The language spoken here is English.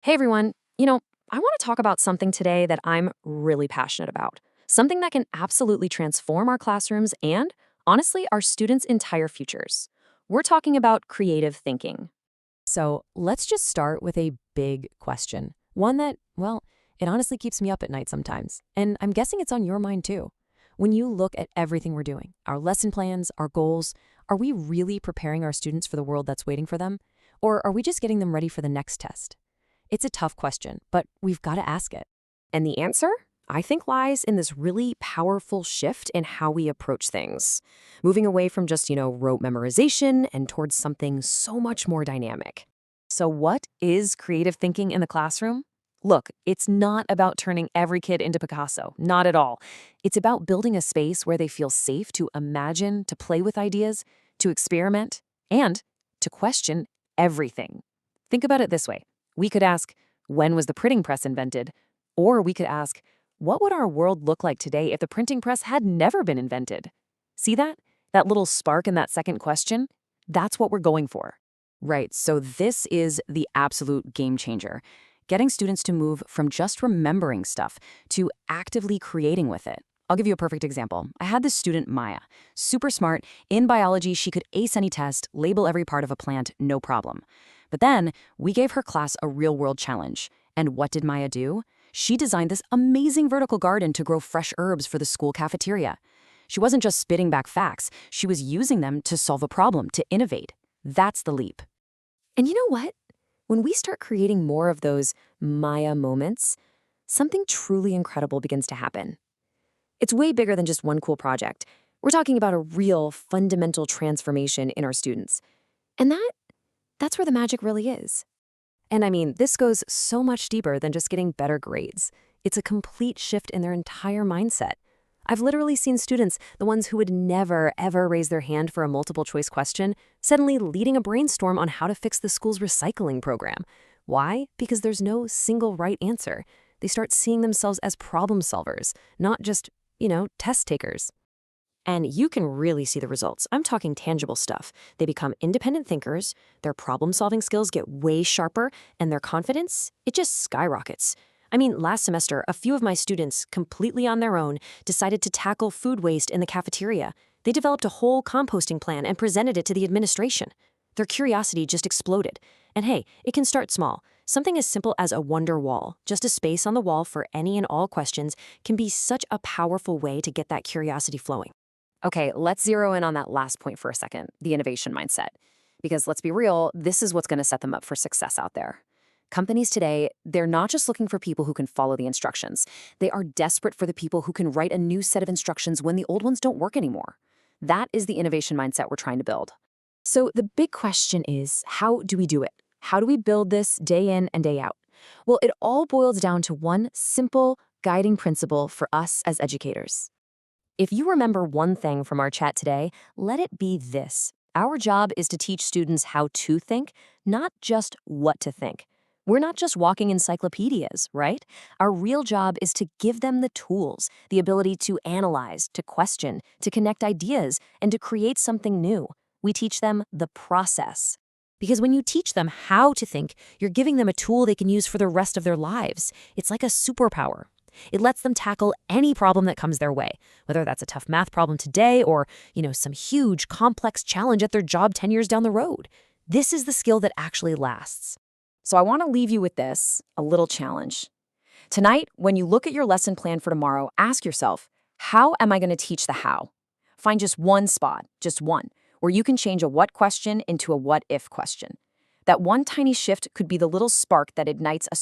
Hey everyone, I want to talk about something today that I'm really passionate about. Something that can absolutely transform our classrooms and, honestly, our students' entire futures. We're talking about creative thinking. So let's just start with a big question. One that, well, it honestly keeps me up at night sometimes. And I'm guessing it's on your mind too. When you look at everything we're doing, our lesson plans, our goals, are we really preparing our students for the world that's waiting for them? Or are we just getting them ready for the next test? It's a tough question, but we've got to ask it. And the answer, I think, lies in this really powerful shift in how we approach things, moving away from just, rote memorization and towards something so much more dynamic. So, what is creative thinking in the classroom? Look, it's not about turning every kid into Picasso, not at all. It's about building a space where they feel safe to imagine, to play with ideas, to experiment, and to question everything. Think about it this way. We could ask, when was the printing press invented? Or we could ask, what would our world look like today if the printing press had never been invented? See that? That little spark in that second question? That's what we're going for. Right, so this is the absolute game changer. Getting students to move from just remembering stuff to actively creating with it. I'll give you a perfect example. I had this student, Maya, super smart. In biology, she could ace any test, label every part of a plant, no problem. But then we gave her class a real-world challenge. And what did Maya do? She designed this amazing vertical garden to grow fresh herbs for the school cafeteria. She wasn't just spitting back facts, she was using them to solve a problem, to innovate. That's the leap. And you know what? When we start creating more of those Maya moments, something truly incredible begins to happen. It's way bigger than just one cool project. We're talking about a real fundamental transformation in our students. And that's where the magic really is. And I mean, this goes so much deeper than just getting better grades. It's a complete shift in their entire mindset. I've literally seen students, the ones who would never, ever raise their hand for a multiple choice question, suddenly leading a brainstorm on how to fix the school's recycling program. Why? Because there's no single right answer. They start seeing themselves as problem solvers, not just, test takers. And you can really see the results. I'm talking tangible stuff. They become independent thinkers, their problem-solving skills get way sharper, and their confidence, it just skyrockets. I mean, last semester, a few of my students, completely on their own, decided to tackle food waste in the cafeteria. They developed a whole composting plan and presented it to the administration. Their curiosity just exploded. And hey, it can start small. Something as simple as a wonder wall, just a space on the wall for any and all questions, can be such a powerful way to get that curiosity flowing. Okay, let's zero in on that last point for a second, the innovation mindset. Because let's be real, this is what's going to set them up for success out there. Companies today, they're not just looking for people who can follow the instructions. They are desperate for the people who can write a new set of instructions when the old ones don't work anymore. That is the innovation mindset we're trying to build. So the big question is, how do we do it? How do we build this day in and day out? Well, it all boils down to one simple guiding principle for us as educators. If you remember one thing from our chat today, let it be this. Our job is to teach students how to think, not just what to think. We're not just walking encyclopedias, right? Our real job is to give them the tools, the ability to analyze, to question, to connect ideas, and to create something new. We teach them the process. Because when you teach them how to think, you're giving them a tool they can use for the rest of their lives. It's like a superpower. It lets them tackle any problem that comes their way, whether that's a tough math problem today or, some huge, complex challenge at their job 10 years down the road. This is the skill that actually lasts. So I want to leave you with this, a little challenge. Tonight, when you look at your lesson plan for tomorrow, ask yourself, how am I going to teach the how? Find just one spot, just one, where you can change a what question into a what if question. That one tiny shift could be the little spark that ignites a